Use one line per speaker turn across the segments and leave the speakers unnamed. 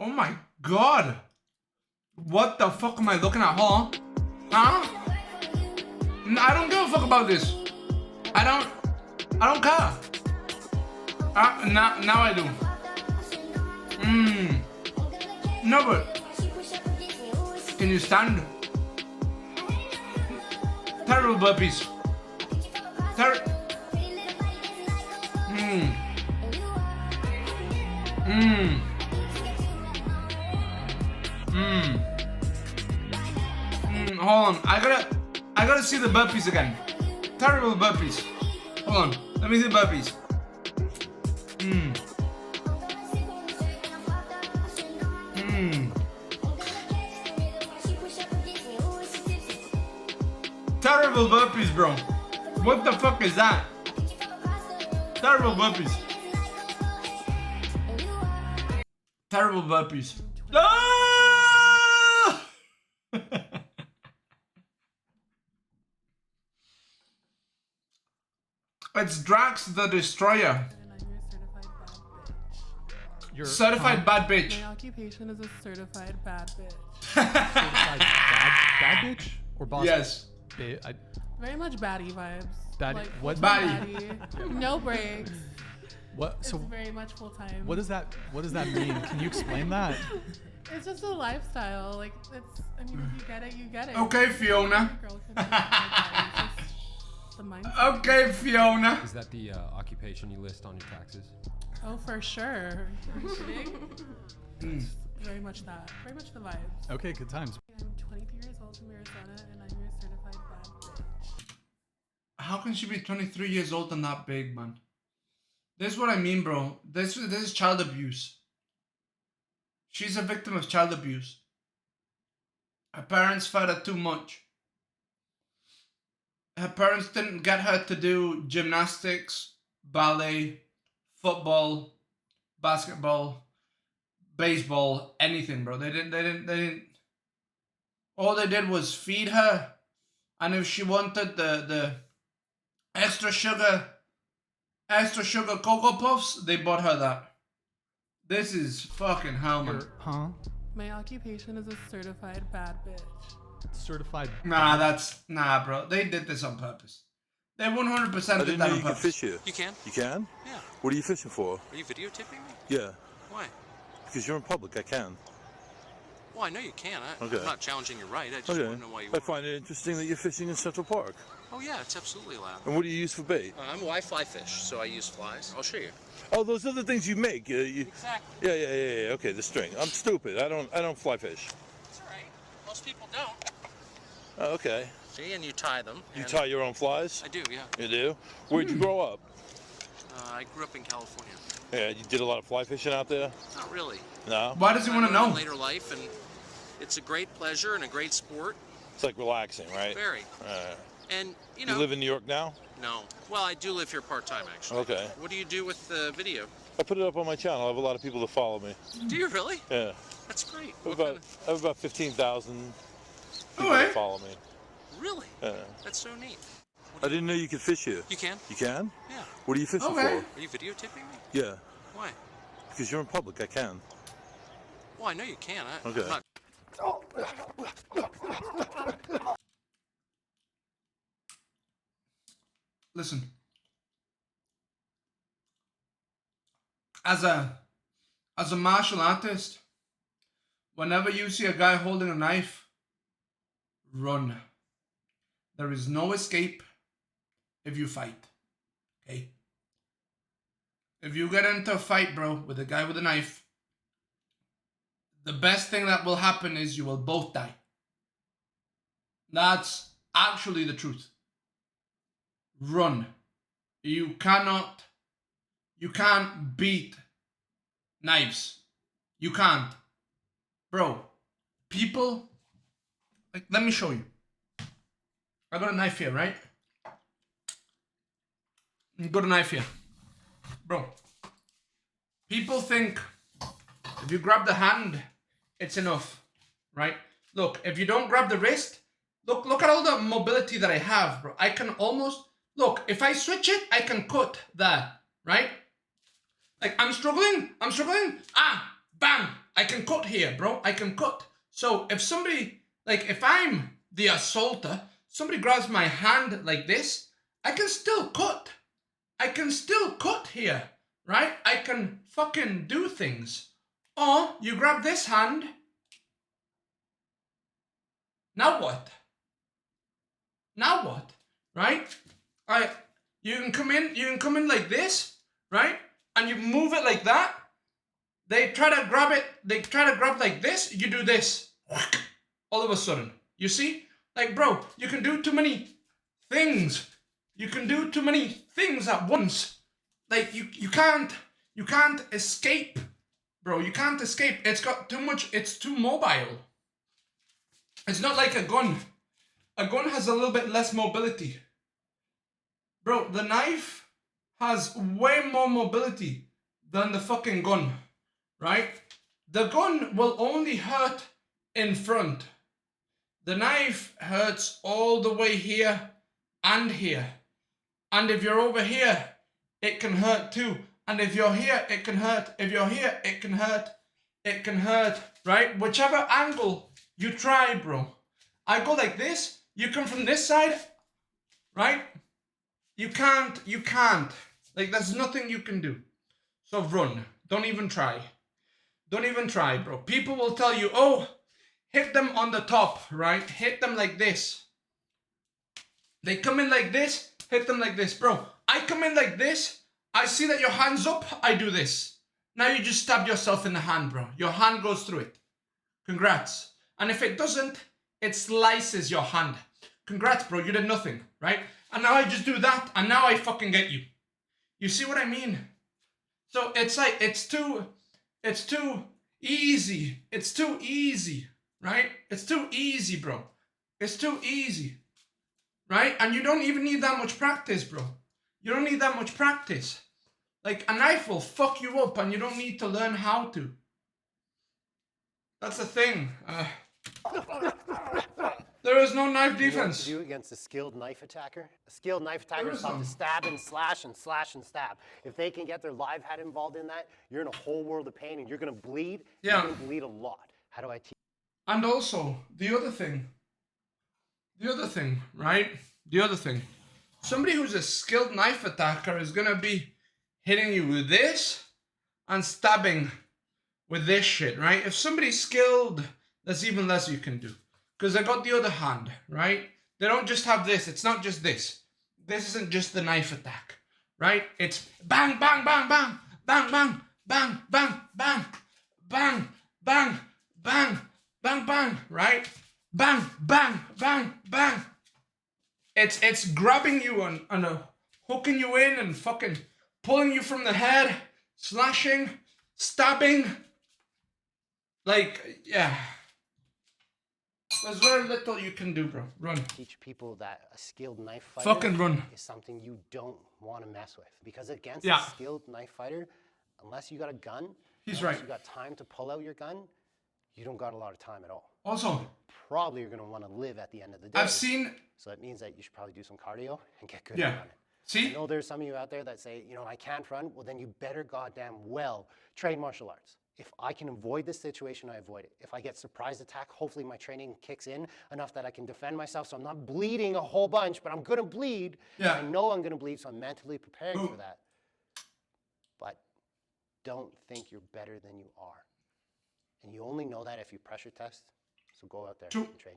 Oh my god. What the fuck am I looking at? Hold on. Huh? I don't give a fuck about this. I don't care. Now I do. No, but can you stand? Terrible burpees. Hold on. I gotta see the burpees again. Terrible burpees. Hold on. Let me see burpees. Terrible burpees, bro. What the fuck is that? Terrible burpees. Terrible burpees. Ah! It's Drax the Destroyer.
You're
certified bad bitch.
My occupation is a certified bad bitch.
certified bad bitch or boss?
Yes.
Very much baddie vibes.
Baddie-
Like,
what-
baddie? No breaks.
What?
It's
So
very much full time.
what does that mean? Can you explain that?
It's just a lifestyle. Like it's. I mean, if you get it, you get it.
Okay, Fiona.
Girl can do it. It's just the mindset.
Okay, Fiona.
Is that the occupation you list on your taxes?
Oh, for sure. Are you kidding? Very much that. Very much the vibes.
Okay, good times.
I'm 23 years old from Arizona, and I'm your certified bad bitch.
How can she be 23 years old and that big, man? This is what I mean, bro. This is child abuse. She's a victim of child abuse. Her parents fed her too much. Her parents didn't get her to do gymnastics, ballet, football, basketball, baseball, anything, bro. They didn't. All they did was feed her. And if she wanted the extra sugar Cocoa Puffs, they bought her that. This is fucking hell, man.
Huh?
My occupation is a certified bad bitch.
Certified.
Nah, bro. They did this on purpose. They 100%
I
did
didn't
that
know
on
you could
purpose.
fish here.
You can?
You can?
Yeah.
What are you fishing for?
Are you videotaping me?
Yeah,
Why?
because you're in public. I can.
Well, I know you can.
Okay.
I'm not challenging your right. I just
Okay.
want to know why you
I
are.
find it interesting that you're fishing in Central Park.
Oh, yeah, it's absolutely allowed.
And what do you use for bait?
I'm a Y-fly fish, so I use flies. I'll show you.
Oh, those are the things you make.
Exactly.
Yeah. Okay, the string. I'm stupid. I don't fly fish.
It's all right. Most people don't.
Oh, okay.
See, and you tie them.
You
and
tie your own flies?
I do, yeah.
You do? Where'd you grow up?
I grew up in California.
Yeah, you did a lot of fly fishing out there?
Not really.
No?
Why does he want to
I learned in
know?
later life, and it's a great pleasure and a great sport.
It's like relaxing, right?
Very. And, you know...
You live in New York now?
No. Well, I do live here part-time, actually.
Okay.
What do you do with the video?
I put it up on my channel. I have a lot of people that follow me.
Do you really?
Yeah.
That's great.
I
What
have
kind of...
about 15,000 people
Okay.
that follow me.
Really?
Yeah.
That's so neat.
I didn't know you could fish here.
You can?
You can?
Yeah.
What are you fishing
Okay.
for?
Are you videotaping me?
Yeah,
Why?
because you're in public. I can.
Well, I know you can.
Okay.
I'm not...
Listen. As a martial artist, whenever you see a guy holding a knife, run. There is no escape if you fight. Okay? If you get into a fight, bro, with a guy with a knife, the best thing that will happen is you will both die. That's actually the truth. Run. You can't beat knives. You can't. Bro, people, like, let me show you. I got a knife here, right? I got a knife here. Bro, people think if you grab the hand, it's enough, right? Look, if you don't grab the wrist, look at all the mobility that I have, bro. I can almost, look, if I switch it, I can cut that, right? Like, I'm struggling, bam, I can cut here, bro. I can cut. So if somebody, like if I'm the assaulter, somebody grabs my hand like this, I can still cut. I can still cut here, right? I can fucking do things. Or you grab this hand. Now what? Now what? Right? You can come in like this, right? And you move it like that. They try to grab it, like this, you do this. All of a sudden. You see? Like, bro, you can do too many things. You can do too many things at once. Like, you can't escape. Bro, you can't escape. It's got too much, it's too mobile. It's not like a gun. A gun has a little bit less mobility. Bro, the knife has way more mobility than the fucking gun, right? The gun will only hurt in front. The knife hurts all the way here and here. And if you're over here, it can hurt too. And if you're here, it can hurt. If you're here, it can hurt. It can hurt, right? Whichever angle you try, bro. I go like this. You come from this side, right? You can't. Like, there's nothing you can do. So run. Don't even try. Don't even try, bro. People will tell you, oh, hit them on the top, right? Hit them like this. They come in like this, hit them like this. Bro, I come in like this. I see that your hand's up. I do this. Now you just stabbed yourself in the hand, bro. Your hand goes through it. Congrats. And if it doesn't, it slices your hand. Congrats, bro. You did nothing, right? And now I just do that, and now I fucking get you. You see what I mean? So it's like, it's too easy. It's too easy, right? It's too easy, bro. It's too easy, right? And you don't even need that much practice, bro. You don't need that much practice. Like, a knife will fuck you up, and you don't need to learn how to. That's the thing. There is no knife defense.
You know what to do against a skilled knife attacker? A skilled knife attacker is about to stab and slash and slash and stab. If they can get their live head involved in that, you're in a whole world of pain and you're going to bleed.
Yeah.
You're going to bleed a lot. How do I teach?
And also, the other thing, right? The other thing. Somebody who's a skilled knife attacker is going to be hitting you with this and stabbing with this shit, right? If somebody's skilled, there's even less you can do. Because they got the other hand, right? They don't just have this. It's not just this. This isn't just the knife attack, right? It's bang, bang, bang, bang, bang, bang, bang, bang, bang, bang, bang, bang, bang, bang, right? Bang, bang, bang, bang. It's grabbing you and hooking you in and fucking pulling you from the head, slashing, stabbing. Like, yeah. There's very little you can do, bro. Run.
Teach people that a skilled knife fighter
Fucking run.
is something you don't want to mess with. Because against
Yeah.
a skilled knife fighter, unless you got a gun,
He's
unless
right.
you got time to pull out your gun, you don't got a lot of time at all.
Also,
Probably you're going to want to live at the end of the day.
I've seen...
So that means that you should probably do some cardio and get good
Yeah.
at running.
See?
I know there's some of you out there that say, you know, I can't run. Well, then you better goddamn well train martial arts. If I can avoid this situation, I avoid it. If I get surprise attack, hopefully my training kicks in enough that I can defend myself so I'm not bleeding a whole bunch, but I'm going to bleed.
Yeah.
I know I'm going to bleed, so I'm mentally prepared for that. But don't think you're better than you are. And you only know that if you pressure test. So go out there and train.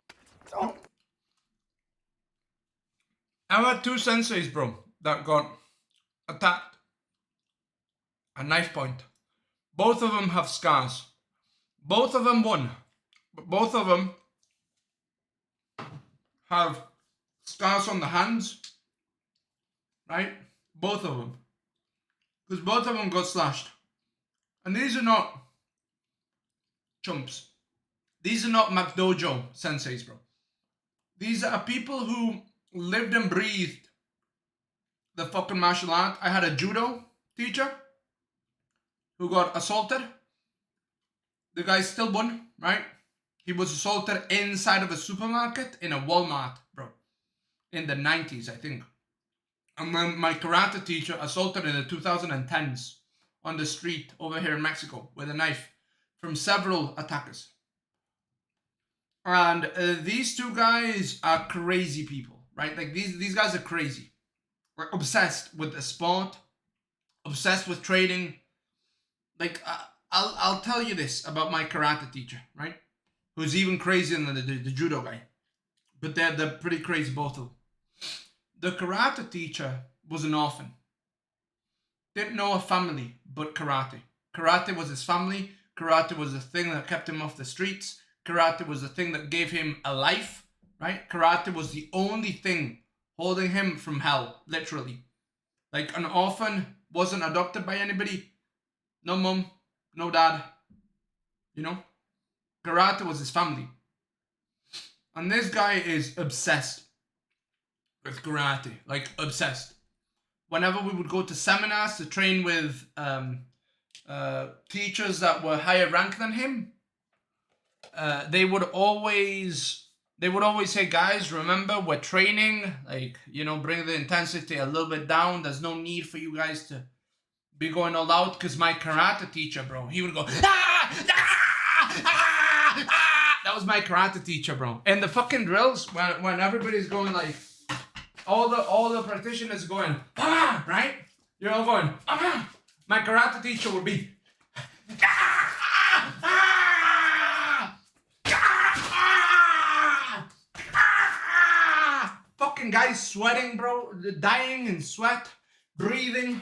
I've had two senseis, bro, that got attacked at knife point. Both of them have scars. Both of them won. But both of them have scars on the hands. Right? Both of them. Because both of them got slashed. And these are not chumps. These are not McDojo senseis, bro. These are people who lived and breathed the fucking martial art. I had a judo teacher who got assaulted. The guy still won, right? He was assaulted inside of a supermarket in a Walmart, bro. In the 90s, I think. And then my karate teacher assaulted in the 2010s on the street over here in Mexico with a knife from several attackers. And these two guys are crazy people, right? Like these guys are crazy. We're obsessed with the sport, obsessed with trading. Like I'll tell you this about my karate teacher, right? Who's even crazier than the judo guy. But they're pretty crazy, both of them. The karate teacher was an orphan. Didn't know a family but karate. Karate was his family. Karate was the thing that kept him off the streets. Karate was the thing that gave him a life, right? Karate was the only thing holding him from hell, literally. Like an orphan, wasn't adopted by anybody. No mom, no dad. You know? Karate was his family. And this guy is obsessed with karate. Like, obsessed. Whenever we would go to seminars to train with teachers that were higher rank than him, they would always say, guys, remember, we're training, like, you know, bring the intensity a little bit down. There's no need for you guys to be going all out, because my karate teacher, bro, he would go, ah, ah, ah, ah. That was my karate teacher, bro. And the fucking drills, when everybody's going like, all the practitioners going, ah, right? You're all going, ah. My karate teacher would be, ah, ah, ah, ah. Fucking guys sweating, bro, dying in sweat, breathing.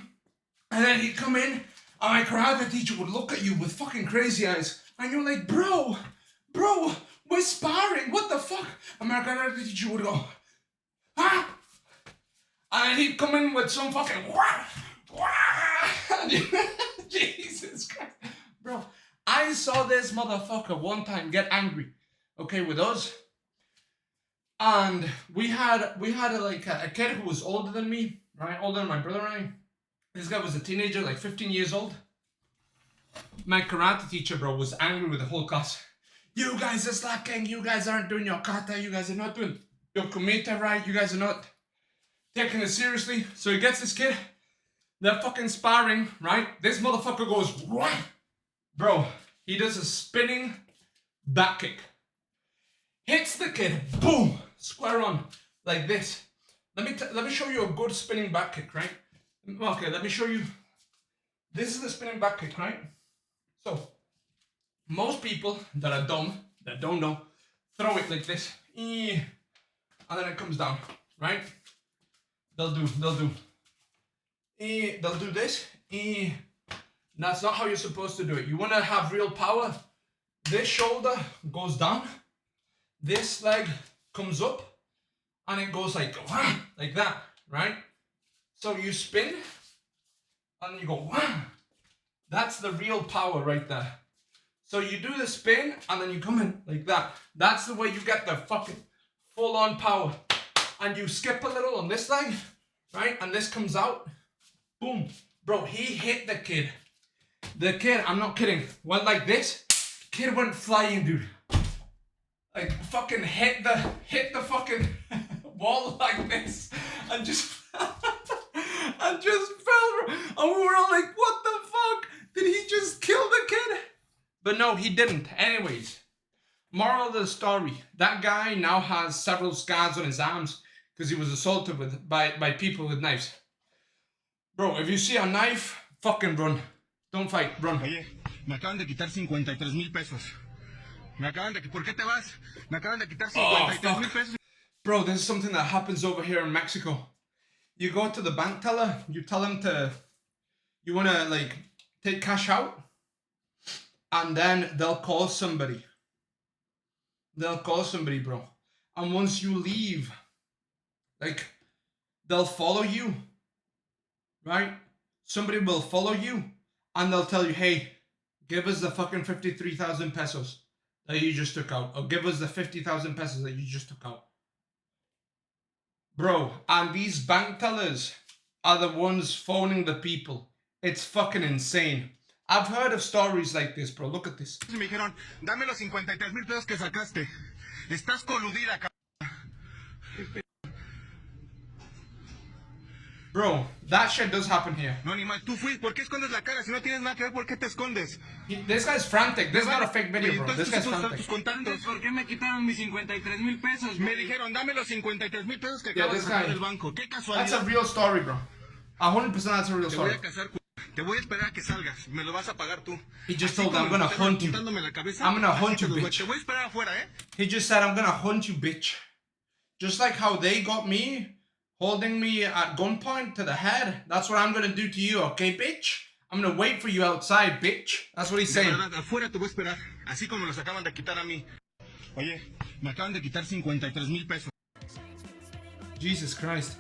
And then he'd come in, and my karate teacher would look at you with fucking crazy eyes. And you're like, bro, we're sparring, what the fuck? And my karate teacher would go, ah. And then he'd come in with some fucking, wah, wah. Jesus Christ. Bro, I saw this motherfucker one time get angry, okay, with us. And we had a kid who was older than me, right? Older than my brother and I. This guy was a teenager, like 15 years old. My karate teacher, bro, was angry with the whole class. You guys are slacking. You guys aren't doing your kata. You guys are not doing your kumite right. You guys are not taking it seriously. So he gets this kid. They're fucking sparring, right? This motherfucker goes, what? Bro, he does a spinning back kick. Hits the kid, boom, square on, like this. Let me show you a good spinning back kick, right? Okay, let me show you. This is the spinning back kick, right? So, most people that are dumb, that don't know, throw it like this. And then it comes down, right? They'll do this. That's not how you're supposed to do it. You want to have real power. This shoulder goes down. This leg comes up. And it goes like that, right? So you spin, and you go, wham! That's the real power right there. So you do the spin, and then you come in like that. That's the way you get the fucking full-on power. And you skip a little on this leg, right? And this comes out. Boom. Bro, he hit the kid. The kid, I'm not kidding, went like this. Kid went flying, dude. Like, fucking hit the fucking wall like this. And just... and just fell, and we were all like, what the fuck? Did he just kill the kid? But no, he didn't. Anyways, moral of the story, that guy now has several scars on his arms because he was assaulted by people with knives. Bro, if you see a knife, fucking run. Don't fight, run.
Oye, me acaban de quitar 53,000 pesos. ¿Por qué te vas? Me acaban de quitar 53,000 pesos.
Bro, this is something that happens over here in Mexico. You go to the bank teller, you tell him you want to like take cash out, and then they'll call somebody. They'll call somebody, bro. And once you leave, like, they'll follow you, right? Somebody will follow you, and they'll tell you, hey, give us the fucking 53,000 pesos that you just took out, or give us the 50,000 pesos that you just took out. Bro, and these bank tellers are the ones phoning the people. It's fucking insane. I've heard of stories like this, bro. Look at this.
Me dijeron, dame los 53,000 pesos que sacaste. Estás coludida, cabrón.
Bro, that shit does happen here.
No, animal, tú fuiste. ¿Por qué escondes la cara? Si no tienes nada que ver, ¿por qué te escondes?
This guy's frantic. This is not a fake video, bro. This guy's frantic.
tus contactos. ¿Por qué me quitaron mis 53,000 pesos? Me dijeron, dame los 53,000 pesos que acabo de
this
sacar
guy.
del banco. Qué
That's
casualidad.
a real story, bro. 100% that's a real
Te voy
story.
a casar, te voy a esperar a que salgas. Me lo vas a pagar tú.
He just
Así
told me, I'm
como
gonna
me están
hunt you.
apuntándome la cabeza,
I'm gonna
así
hunt
te
you,
los voy-
bitch.
Te voy a esperar afuera, ¿eh?
He just said, I'm gonna hunt you, bitch. Just like how they got me, holding me at gunpoint to the head. That's what I'm gonna do to you, okay, bitch? I'm gonna wait for you outside, bitch. That's what he's
De
saying.
verdad, afuera te voy a esperar. Así como los acaban de quitar a mí. Oye, me acaban de quitar 53,000 pesos.
Jesus Christ.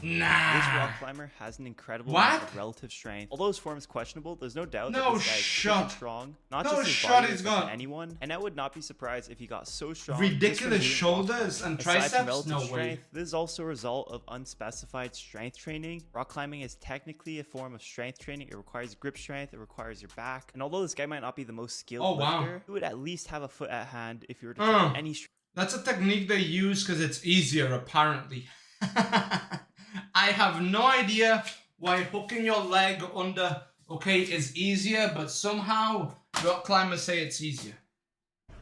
This
Nah.
rock climber has an incredible
What?
amount of relative strength. Although his form is questionable, there's no doubt
No
that this guy is
shot.
freaking strong. Not
No
just his
shot
body
he's
weight, but
got.
anyone. And I would not be surprised if he got so strong. just from
Ridiculous
doing rock
shoulders
climbing.
and
Aside from
triceps?
relative
No way.
strength, this is also a result of unspecified strength training. Rock climbing is technically a form of strength training. It requires grip strength, it requires your back. And although this guy might not be the most skilled
Oh, wow.
lifter, he would at least have a foot at hand if you were to try any strength.
That's a technique they use because it's easier, apparently. I have no idea why hooking your leg under, okay, is easier, but somehow rock climbers say it's easier.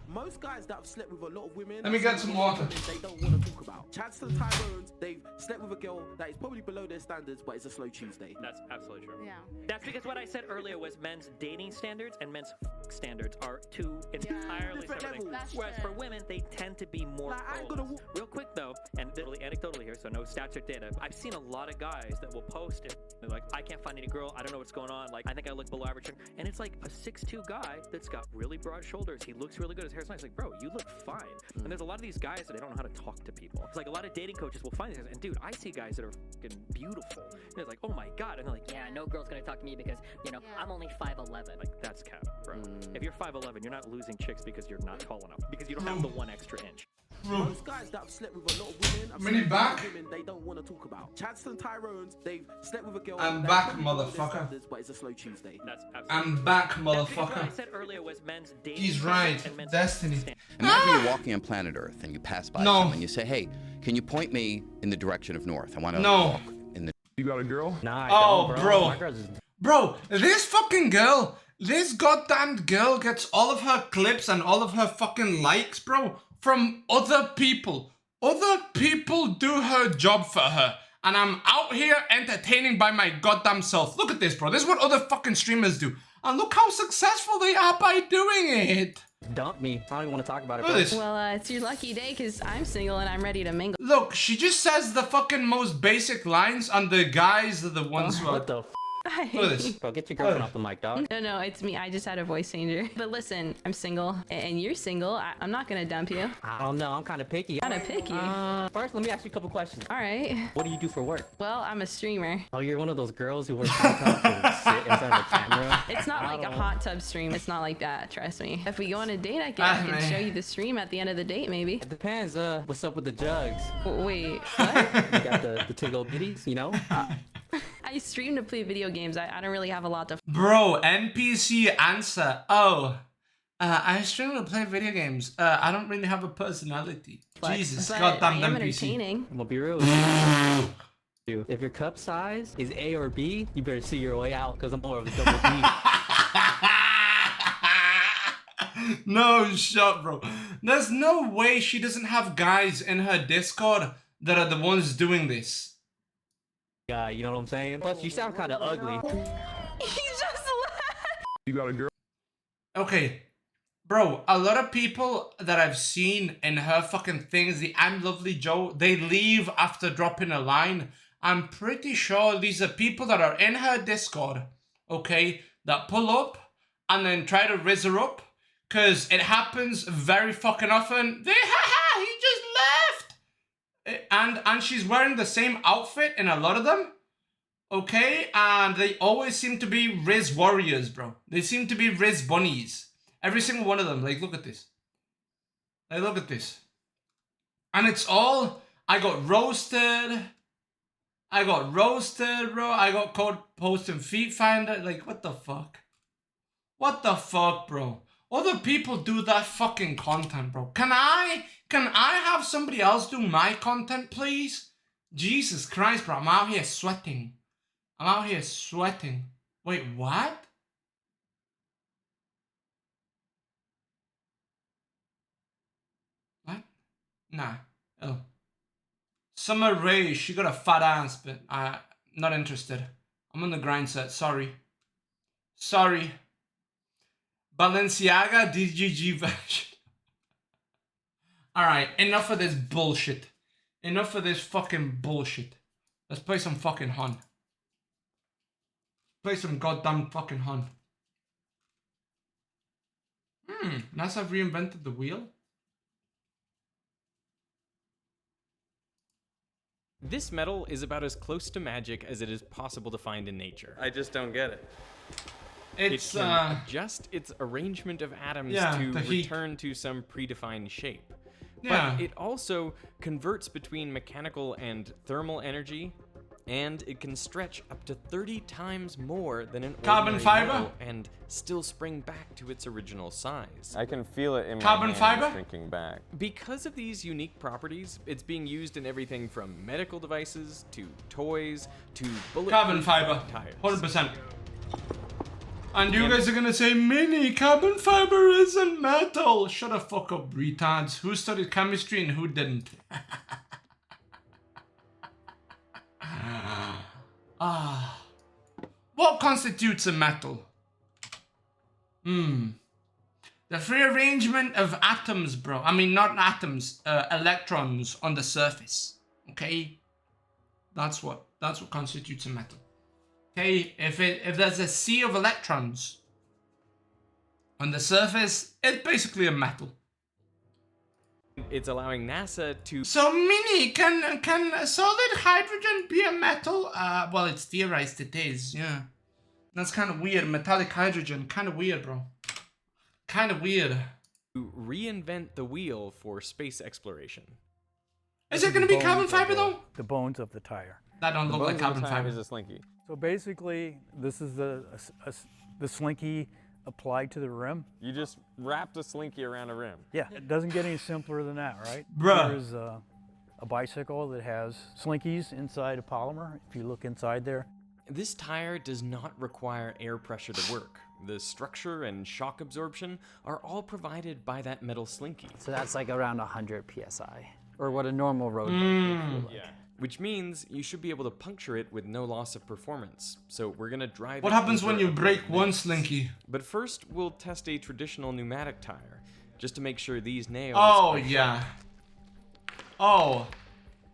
Most guys that have slept with a lot of women.
Let me get some water.
They don't want to talk about. Chance and Tyrone's, they've slept with a girl that is probably below their standards, but it's a slow Tuesday.
That's absolutely true.
Yeah.
That's because what I said earlier was men's dating standards and men's standards are two entirely
different
separate things.
levels.
That's
Whereas
true.
for women, they tend to be more
Like, I ain't gonna
goals. Real quick though, and really anecdotally here, so no stats or data. I've seen a lot of guys that will post it. They're like, I can't find any girl. I don't know what's going on. Like, I think I look below average. And it's like a 6'2" guy that's got really broad shoulders. He looks really good. His hair's nice. Like, bro, you look fine. And there's a lot of these guys that they don't know how to talk to people. It's like a lot of dating coaches will find these guys. And dude, I see guys that are fucking beautiful. And it's like, oh my God. And they're like,
Yeah, no girl's gonna talk to me because, you know, I'm only 5'11".
like, that's cap, bro. If you're 5'11", you're not losing chicks because you're not tall enough. Because you don't have the 1 extra inch.
Most guys that have slept with a lot of women, I've
Mini
slept with a lot of
back?
women they don't want to talk about. Chance and Tyrone's, they've slept with a girl.
I'm
that is
back,
probably below their
motherfucker.
standards, But it's a slow Tuesday.
That's absolutely
I'm back,
That's because what I
motherfucker.
said earlier was men's dating
He's
standards
right.
and men's
Destiny.
standards.
Imagine you're walking on planet Earth and you pass by
No.
someone and you say, hey, can you point me in the direction of north? I want to
No.
walk in the...
You got a girl?
Nah,
Oh, bro. Bro, this fucking girl, this goddamn girl gets all of her clips and all of her fucking likes, bro, from other people. Other people do her job for her. And I'm out here entertaining by my goddamn self. Look at this, bro. This is what other fucking streamers do. And look how successful they are by doing it.
Dump me. I don't even want to talk about it.
Look at this.
Well, it's your lucky day because I'm single and I'm ready to mingle.
Look, she just says the fucking most basic lines and the guys are the ones who are...
What the f?
Look at this.
Bro, get your girlfriend off the mic, dog.
No, it's me. I just had a voice changer. But listen, I'm single and you're single. I'm not gonna dump you.
I don't know. I'm kind of picky.
Kinda picky.
First, let me ask you a couple questions.
All right.
What do you do for work?
Well, I'm a streamer.
Oh, you're one of those girls who wears hot tubs and sit in front of the camera.
It's not like a hot tub stream. It's not like that. Trust me. If we go on a date, I can show you the stream at the end of the date, maybe.
It depends. What's up with the jugs?
Wait, what?
You got the two old bitties, you know?
I stream to play video games. I don't really have a lot to.
Bro, NPC answer. Oh, I stream to play video games. I don't really have a personality. Jesus,
but
goddamn
I am
NPC.
entertaining.
I'm gonna be real. If your cup size is A or B, you better see your way out because I'm more of a double B.
No shot, bro. There's no way she doesn't have guys in her Discord that are the ones doing this.
You know what I'm saying? Plus, you sound kind of ugly.
He just left.
You got a girl?
Okay, bro, a lot of people that I've seen in her fucking things, the I'm Lovely Joe, they leave after dropping a line. I'm pretty sure these are people that are in her Discord, okay, that pull up and then try to rizz her up, because it happens very fucking often. They, haha, he just left! And she's wearing the same outfit in a lot of them, okay? And they always seem to be Riz warriors, bro. They seem to be Riz bunnies. Every single one of them. Like, look at this. Like, look at this. And it's all, I got roasted. I got roasted, bro. I got caught posting Feet Finder. Like, what the fuck? What the fuck, bro? Other people do that fucking content, bro. Can I have somebody else do my content, please? Jesus Christ, bro. I'm out here sweating. I'm out here sweating. Wait, what? What? Nah. Oh. Summer Rae, she got a fat ass, but not interested. I'm on the grind set. Sorry. Sorry. Balenciaga DGG version. Alright, enough of this bullshit. Enough of this fucking bullshit. Let's play some fucking Hun. Play some goddamn fucking Hun. NASA reinvented the wheel?
This metal is about as close to magic as it is possible to find in nature. I just don't get it.
It's,
it can adjust its arrangement of atoms to
the heat.
return to some predefined shape.
Yeah.
But it also converts between mechanical and thermal energy, and it can stretch up to 30 times more than an
Carbon
ordinary
fiber?
metal and still spring back to its original size.
I can feel it in
Carbon
my
fiber?
hands shrinking back.
Because of these unique properties, it's being used in everything from medical devices to toys to bulletproof
Carbon fiber.
tires.
100%. And you guys are gonna say, Mini, carbon fiber isn't metal. Shut the fuck up, retards. Who studied chemistry and who didn't? What constitutes a metal? The free arrangement of atoms, bro. I mean, not atoms, electrons on the surface. Okay? That's what constitutes a metal. Okay, if there's a sea of electrons on the surface, it's basically a metal.
It's allowing NASA to...
So, Mini, can solid hydrogen be a metal? Well, it's theorized it is, yeah. That's kind of weird. Metallic hydrogen, kind of weird, bro. Kind of weird.
to reinvent the wheel for space exploration.
Is it going to be carbon fiber, though?
The bones of the tire.
That don't look like carbon fiber.
Is a slinky.
So basically, this is the slinky applied to the rim.
You just wrapped a slinky around a rim.
Yeah, it doesn't get any simpler than that, right?
Bruh.
There's a bicycle that has slinkies inside a polymer. If you look inside there.
This tire does not require air pressure to work. The structure and shock absorption are all provided by that metal slinky.
So that's like around 100 PSI, or what a normal road bike would feel like.
Yeah. Which means you should be able to puncture it with no loss of performance. So we're gonna drive
What
it
happens when
over
you
a
break
great
one
mix.
slinky?
But first, we'll test a traditional pneumatic tire, just to make sure these nails
Oh,
are
yeah.
sharp.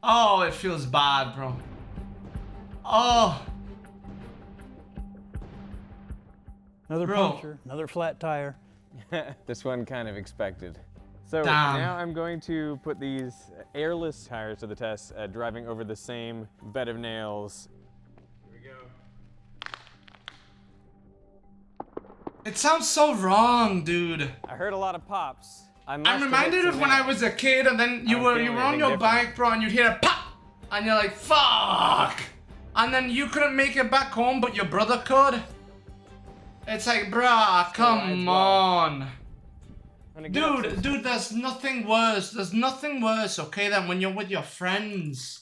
Oh, it feels bad, bro. Oh.
Another
Bro.
puncture, another flat tire.
This one kind of expected. So
Damn.
now I'm going to put these airless tires to the test, driving over the same bed of nails. Here we go.
It sounds so wrong, dude.
I heard a lot of pops.
I'm reminded of when I was a kid, and then you were on your bike, bro, and you'd hear a pop, and you're like, fuck, and then you couldn't make it back home, but your brother could. It's like, bruh, come on. Dude, there's nothing worse. There's nothing worse, okay, than when you're with your friends.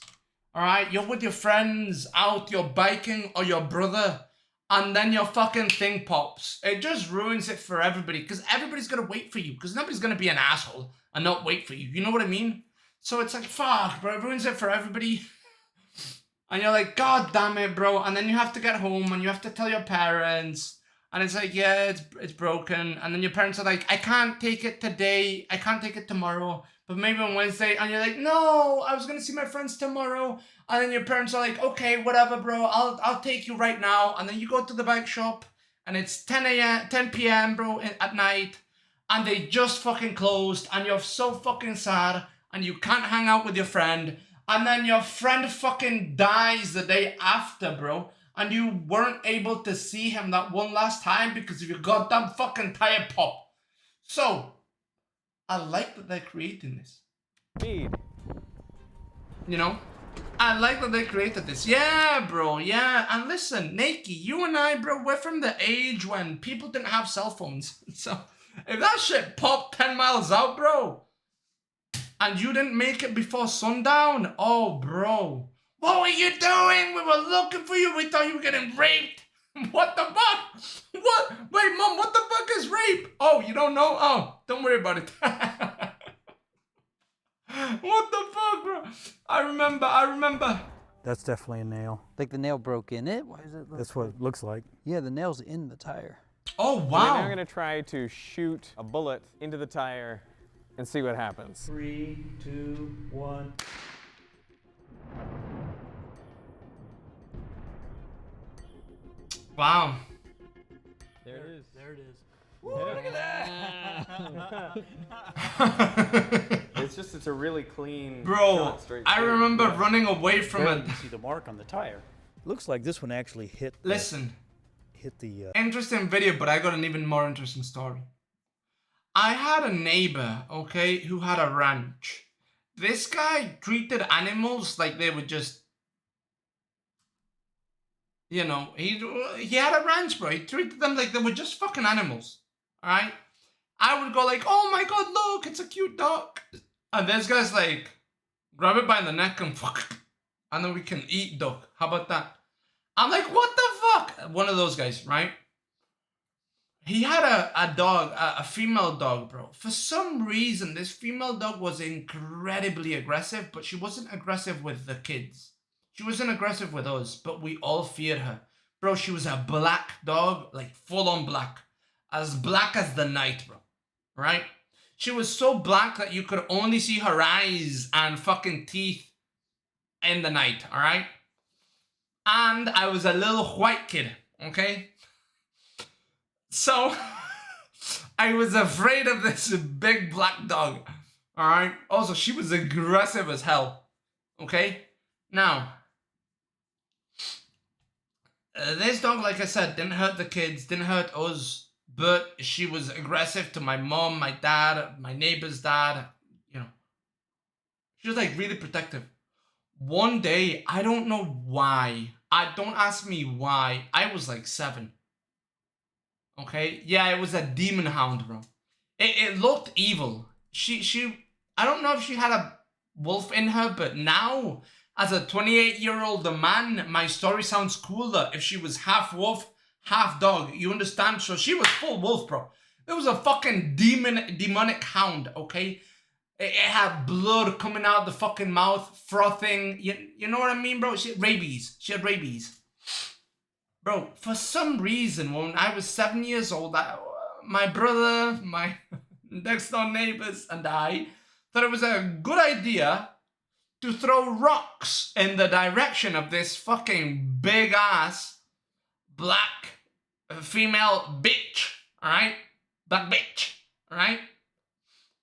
Alright? You're with your friends out, you're biking, or your brother, and then your fucking thing pops. It just ruins it for everybody, because everybody's gonna wait for you, because nobody's gonna be an asshole and not wait for you. You know what I mean? So it's like, fuck, bro, it ruins it for everybody. And you're like, God damn it, bro. And then you have to get home, and you have to tell your parents. And it's like, yeah, it's broken. And then your parents are like, I can't take it today. I can't take it tomorrow. But maybe on Wednesday. And you're like, no, I was going to see my friends tomorrow. And then your parents are like, okay, whatever, bro. I'll take you right now. And then you go to the bike shop. And it's 10 p.m., bro, at night. And they just fucking closed. And you're so fucking sad. And you can't hang out with your friend. And then your friend fucking dies the day after, bro. And you weren't able to see him that one last time because of your goddamn fucking tire pop. So, I like that they're creating this.
Speed.
You know? I like that they created this. Yeah, bro, yeah. And listen, Nakey, you and I, bro, we're from the age when people didn't have cell phones. So, if that shit popped 10 miles out, bro, and you didn't make it before sundown, oh, bro. What were you doing? We were looking for you. We thought you were getting raped. What the fuck? What? Wait, Mom, what the fuck is rape? Oh, you don't know? Oh, don't worry about it. What the fuck, bro? I remember.
That's definitely a nail.
Like the nail broke in it? Why is it?
That's what it looks like.
Yeah, the nail's in the tire.
Oh,
So
wow.
now I'm gonna try to shoot a bullet into the tire and see what happens.
3, 2, 1.
Wow.
There it is.
There it is.
Look at that! It's a really clean
Bro,
shot straight
I
through.
remember running away from
There
it.
you see the mark on the tire. Looks like this one actually hit.
Listen.
Hit the.
Interesting video, but I got an even more interesting story. I had a neighbor, okay, who had a ranch. This guy treated animals like they were just, you know, he had a ranch, bro. He treated them like they were just fucking animals, all right? I would go like, oh my God, look, it's a cute dog. And this guy's like, grab it by the neck and fuck, and then we can eat dog. How about that? I'm like, what the fuck? One of those guys, right? He had a dog, a female dog, bro. For some reason, this female dog was incredibly aggressive, but she wasn't aggressive with the kids. She wasn't aggressive with us, but we all feared her. Bro, she was a black dog, like full-on black. As black as the night, bro. Right? She was so black that you could only see her eyes and fucking teeth in the night, alright? And I was a little white kid, okay? So, I was afraid of this big black dog, alright? Also, she was aggressive as hell, okay? Now, this dog, like I said, didn't hurt the kids, didn't hurt us, but she was aggressive to my mom, my dad, my neighbor's dad, you know. She was like really protective. One day, I don't know why. Don't ask me why. I was like 7. Okay? Yeah, it was a demon hound, bro. It looked evil. I don't know if she had a wolf in her, but now, as a 28-year-old man, my story sounds cooler if she was half wolf, half dog. You understand? So she was full wolf, bro. It was a fucking demonic hound, okay? It had blood coming out the fucking mouth, frothing. You know what I mean, bro? She had rabies. Bro, for some reason, when I was 7 years old, my brother, my next door neighbors, and I thought it was a good idea to throw rocks in the direction of this fucking big-ass black female bitch, alright? Black bitch, alright?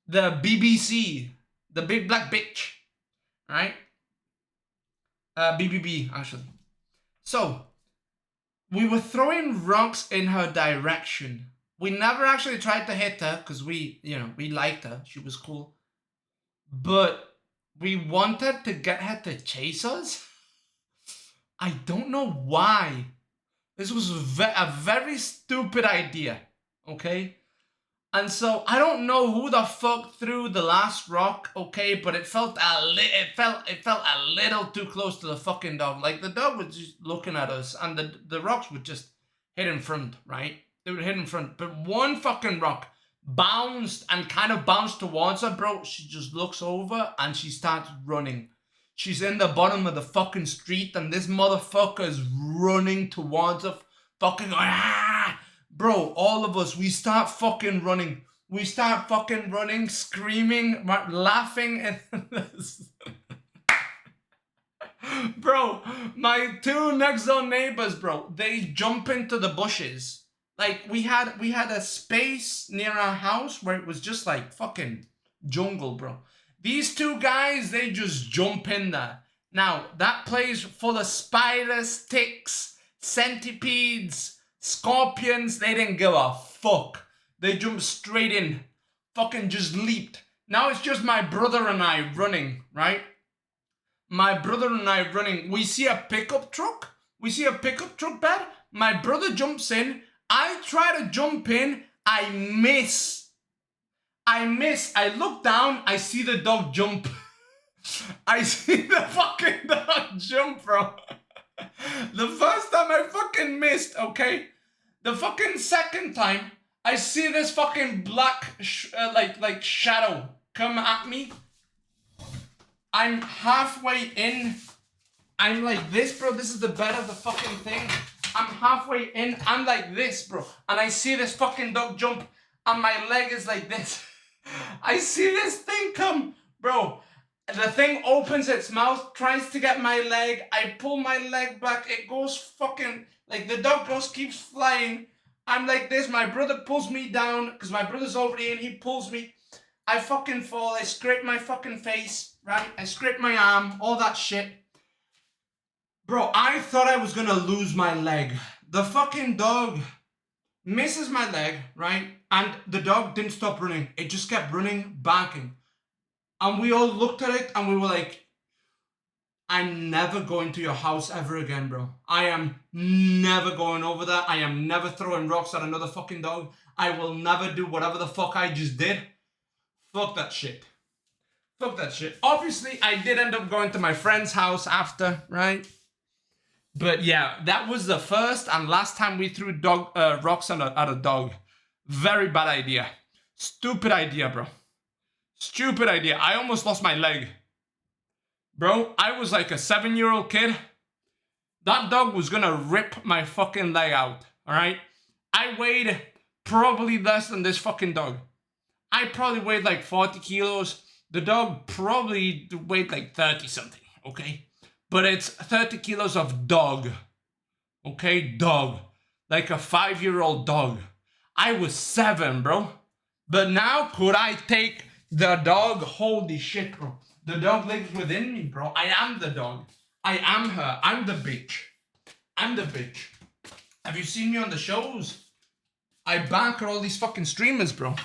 The BBC, the big black bitch, alright? BBB, actually. So, we were throwing rocks in her direction. We never actually tried to hit her because we liked her. She was cool. But we wanted to get her to chase us. I don't know why. This was a very stupid idea, okay? And so I don't know who the fuck threw the last rock, okay? But it felt a little too close to the fucking dog. Like the dog was just looking at us, and the rocks would just hit in front, right? They would hit in front. But one fucking rock bounced and kind of bounced towards her, bro. She just looks over and she starts running. She's in the bottom of the fucking street, and this motherfucker is running towards her, fucking ah! Bro, all of us, we start fucking running. We start fucking running, screaming, laughing, and bro, my 2 next door neighbors, bro, they jump into the bushes. Like, we had a space near our house where it was just like fucking jungle, bro. These 2 guys, they just jump in there. Now, that place full of spiders, ticks, centipedes, scorpions, they didn't give a fuck. They jumped straight in. Fucking just leaped. Now it's just my brother and I running, right? My brother and I running. We see a pickup truck. Bed. My brother jumps in. I try to jump in. I miss. I look down. I see the dog jump. I see the fucking dog jump, bro. The first time I fucking missed, okay? The fucking second time, I see this fucking black, like shadow come at me. I'm halfway in. I'm like this, bro. This is the bed of the fucking thing. I'm halfway in. I'm like this, bro. And I see this fucking dog jump, and my leg is like this. I see this thing come, bro. The thing opens its mouth, tries to get my leg. I pull my leg back. It goes fucking, like the dog keeps flying. I'm like this. My brother pulls me down because my brother's already in. He pulls me. I fucking fall. I scrape my fucking face, right? I scrape my arm, all that shit. Bro, I thought I was gonna lose my leg. The fucking dog misses my leg, right? And the dog didn't stop running. It just kept running, barking. And we all looked at it and we were like, I'm never going to your house ever again, bro. I am never going over there. I am never throwing rocks at another fucking dog. I will never do whatever the fuck I just did. Fuck that shit. Fuck that shit. Obviously, I did end up going to my friend's house after, right? But yeah, that was the first and last time we threw rocks at a dog. Very bad idea. Stupid idea, bro. Stupid idea. I almost lost my leg. Bro, I was like a 7-year-old kid. That dog was gonna rip my fucking leg out, alright? I weighed probably less than this fucking dog. I probably weighed like 40 kilos. The dog probably weighed like 30 something, okay? But it's 30 kilos of dog, okay? Dog. Like a 5-year-old dog. I was 7, bro. But now, could I take the dog? Holy shit, bro. The dog lives within me, bro. I am the dog. I am her. I'm the bitch. I'm the bitch. Have you seen me on the shows? I back at all these fucking streamers, bro.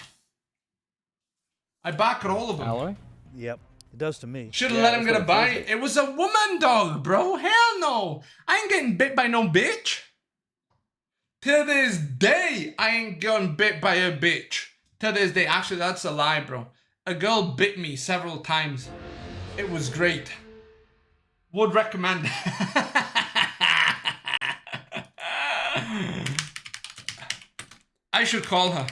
I back at all of them.
Alloy? Yep. It does to me.
Should've let him get a bite. It was a woman dog, bro. Hell no. I ain't getting bit by no bitch. Till this day, I ain't getting bit by a bitch. Till this day. Actually, that's a lie, bro. A girl bit me several times. It was great. Would recommend. I should call her.